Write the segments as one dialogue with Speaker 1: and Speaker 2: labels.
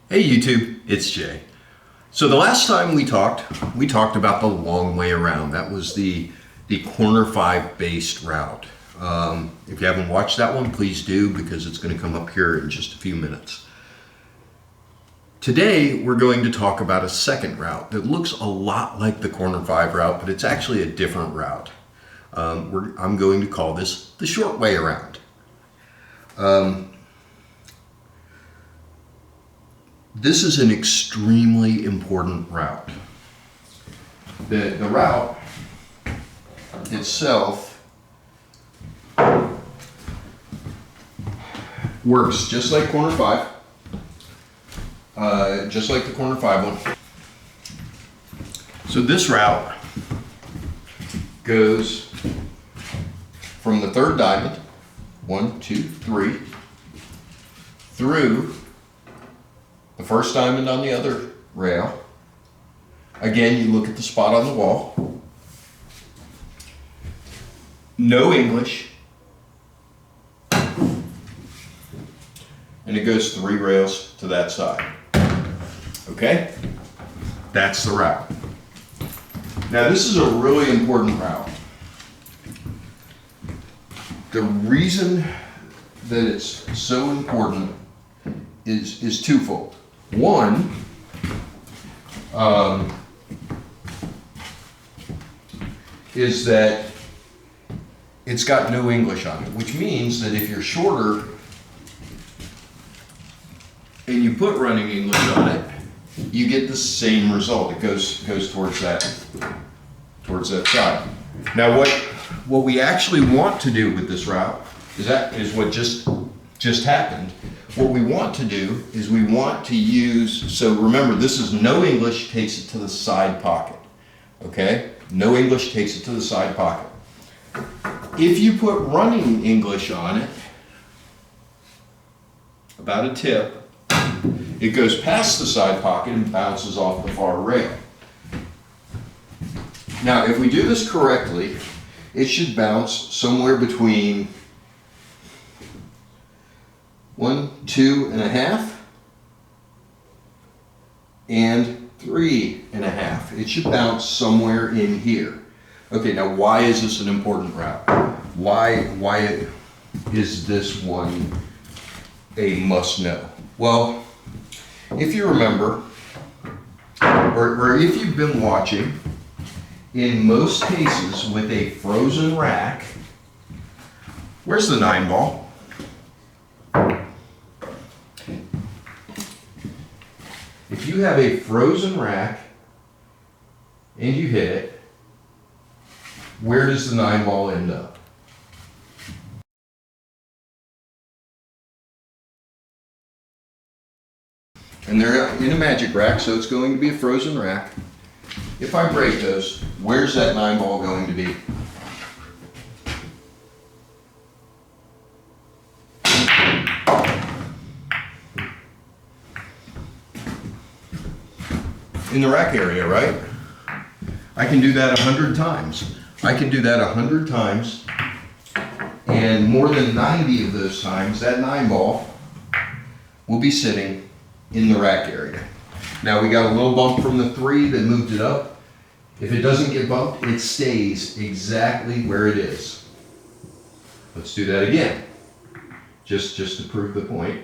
Speaker 1: Hey YouTube, it's Jay. So the last time we talked about the long way around. That was the corner 5 based route. If you haven't watched that one, please do, because it's going to come up here in just a few minutes. Today we're going to talk about a second route that looks a lot like the corner 5 route, but it's actually a different route. I'm going to call this the short way around. This is an extremely important route. The route itself works just like corner 5, just like the corner 5 one. So this route goes from the third diamond, 1, 2, 3, through the first diamond on the other rail. Again, you look at the spot on the wall. No English. And it goes 3 rails to that side. Okay? That's the route. Now this is a really important route. The reason that it's so important is twofold. One, is that it's got no English on it, which means that if you're shorter and you put running English on it, you get the same result. It goes towards that side. Now what we actually want to do with this route is what just happened. What we want to do is we want to use, so remember, this is no English takes it to the side pocket, okay? No English takes it to the side pocket. If you put running English on it, about a tip, it goes past the side pocket and bounces off the far rail. Now, if we do this correctly, it should bounce somewhere between 1, 2.5 and 3.5. It should bounce somewhere in here. Okay, now why is this an important route? Why is this one a must know? Well, if you remember, or if you've been watching, in most cases with a frozen rack, where's the 9 ball? If you have a frozen rack and you hit it, where does the 9 ball end up? And they're in a magic rack, so it's going to be a frozen rack. If I break those, where's that 9 ball going to be? In the rack area, right? I can do that 100 times. I can do that 100 times, and more than 90 of those times, that 9 ball will be sitting in the rack area. Now we got a little bump from the 3 that moved it up. If it doesn't get bumped, it stays exactly where it is. Let's do that again, just to prove the point.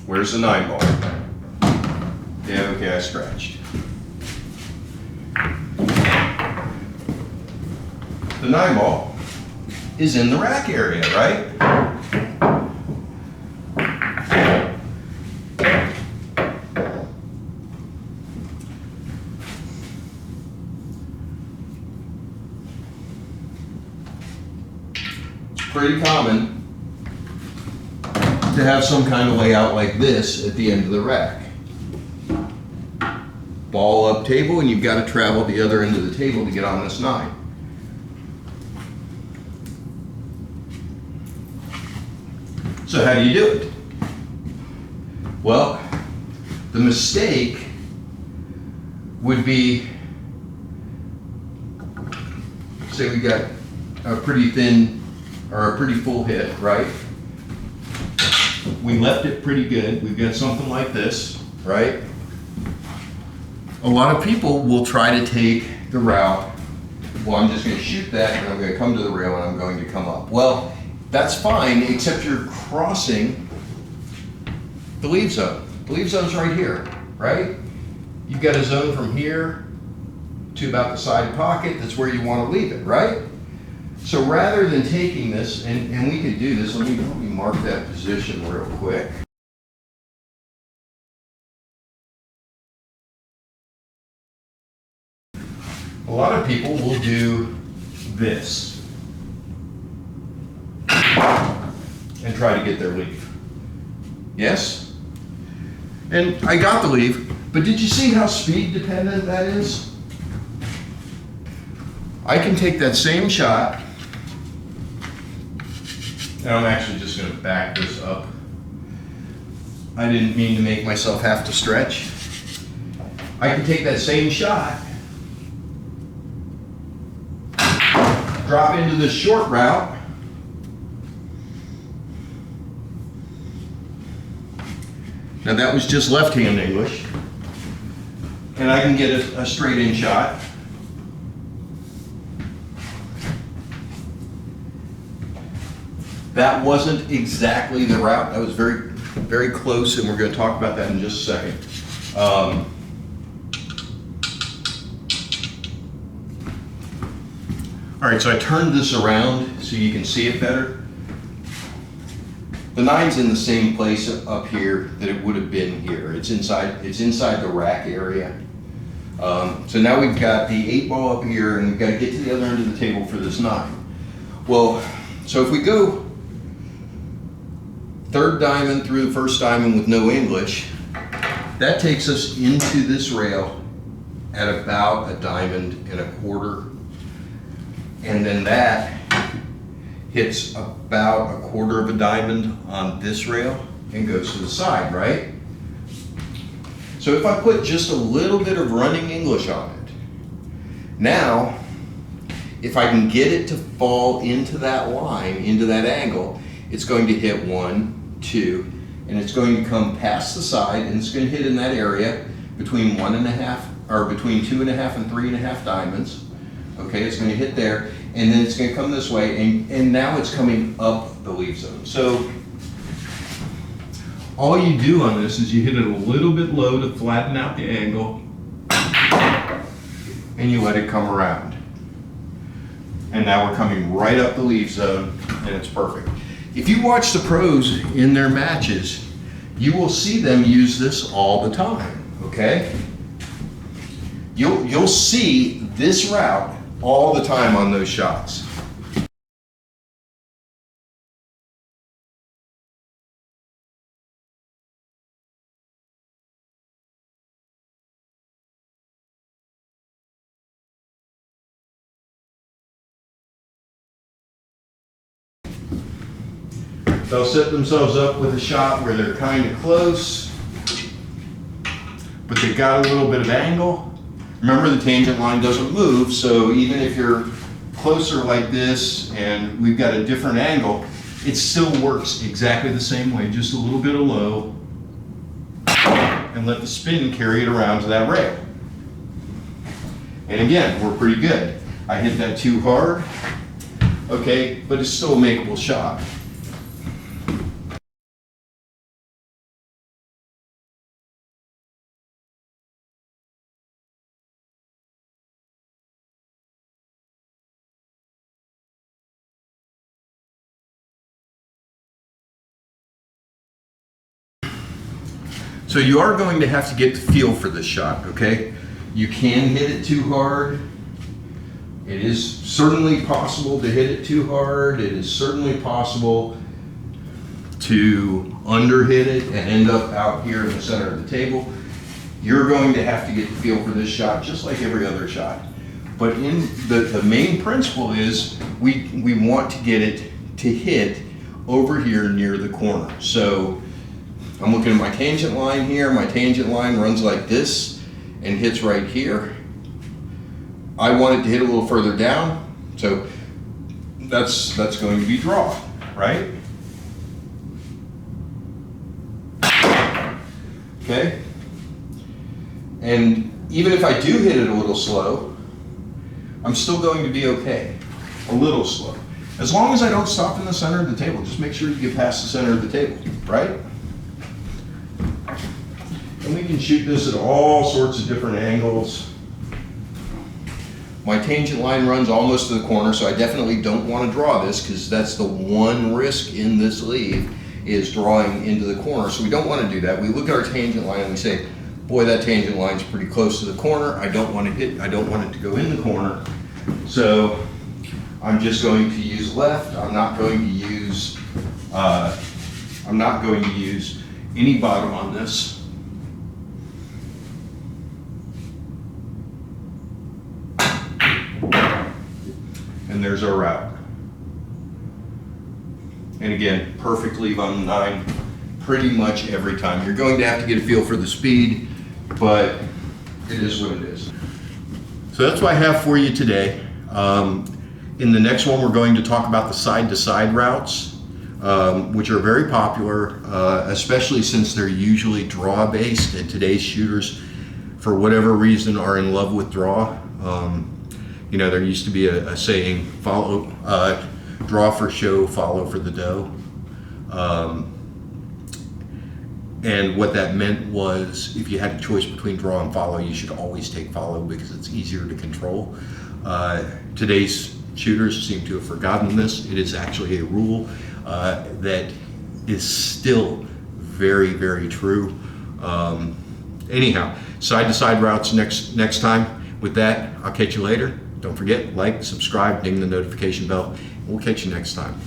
Speaker 1: Where's the 9 ball? Yeah, okay, I scratched. The 9 ball is in the rack area, right? It's pretty common to have some kind of layout like this at the end of the rack. Ball up table, and you've got to travel the other end of the table to get on this 9. So how do you do it? Well, the mistake would be, say we got a pretty thin or a pretty full hit, right? We left it pretty good. We've got something like this, right? A lot of people will try to take the route, well, I'm just going to shoot that and I'm going to come to the rail and I'm going to come up. Well, that's fine, except you're crossing the leave zone. The leave zone's right here, right? You've got a zone from here to about the side pocket. That's where you want to leave it, right? So rather than taking this, and we could do this, let me mark that position real quick. A lot of people will do this and try to get their leave. Yes? And I got the leave, but did you see how speed dependent that is? I can take that same shot, and I'm actually just going to back this up. I didn't mean to make myself have to stretch. I can take that same shot, drop into this short route, now that was just left-hand English, and I can get a straight-in shot. That wasn't exactly the route. That was very, very close, and we're going to talk about that in just a second. All right, so I turned this around so you can see it better. The nine's in the same place up here that it would have been here. It's inside the rack area. So now we've got the 8-ball up here, and we've got to get to the other end of the table for this 9. Well, so if we go third diamond through the first diamond with no English, that takes us into this rail at about 1.25 diamonds. And then that hits about 1/4 diamond on this rail and goes to the side, right? So if I put just a little bit of running English on it, now, if I can get it to fall into that line, into that angle, it's going to hit 1, 2, and it's going to come past the side, and it's going to hit in that area between 1.5, or between 2.5 and 3.5 diamonds. Okay, it's going to hit there, and then it's going to come this way, and now it's coming up the leave zone. So all you do on this is you hit it a little bit low to flatten out the angle, and you let it come around. And now we're coming right up the leave zone, and it's perfect. If you watch the pros in their matches, you will see them use this all the time, okay? You'll see this route all the time on those shots. They'll set themselves up with a shot where they're kind of close, but they've got a little bit of angle. Remember, the tangent line doesn't move, so even if you're closer like this and we've got a different angle, it still works exactly the same way, just a little bit of low, and let the spin carry it around to that rail. And again, we're pretty good. I hit that too hard, okay, but it's still a makeable shot. So you are going to have to get the feel for this shot, okay? You can hit it too hard. It is certainly possible to hit it too hard. It is certainly possible to under-hit it and end up out here in the center of the table. You're going to have to get the feel for this shot just like every other shot. But in the main principle is we want to get it to hit over here near the corner. So I'm looking at my tangent line here. My tangent line runs like this and hits right here. I want it to hit a little further down. So that's going to be draw, right? Okay? And even if I do hit it a little slow, I'm still going to be okay. A little slow. As long as I don't stop in the center of the table, just make sure you get past the center of the table, right? And we can shoot this at all sorts of different angles. My tangent line runs almost to the corner, so I definitely don't want to draw this because that's the one risk in this lead is drawing into the corner. So we don't want to do that. We look at our tangent line and we say, boy, that tangent line's pretty close to the corner. I don't want it to go in the corner. So I'm just going to use left. I'm not going to use any bottom on this. And there's our route. And again, perfect leave on the 9 pretty much every time. You're going to have to get a feel for the speed, but it is what it is. So that's what I have for you today. In the next one, we're going to talk about the side-to-side routes, which are very popular, especially since they're usually draw-based, and today's shooters, for whatever reason, are in love with draw. You know, there used to be a saying, draw for show, follow for the dough. And what that meant was if you had a choice between draw and follow, you should always take follow because it's easier to control. Today's shooters seem to have forgotten this. It is actually a rule that is still very, very true. Anyhow, side-to-side routes next time. With that, I'll catch you later. Don't forget, like, subscribe, ding the notification bell. We'll catch you next time.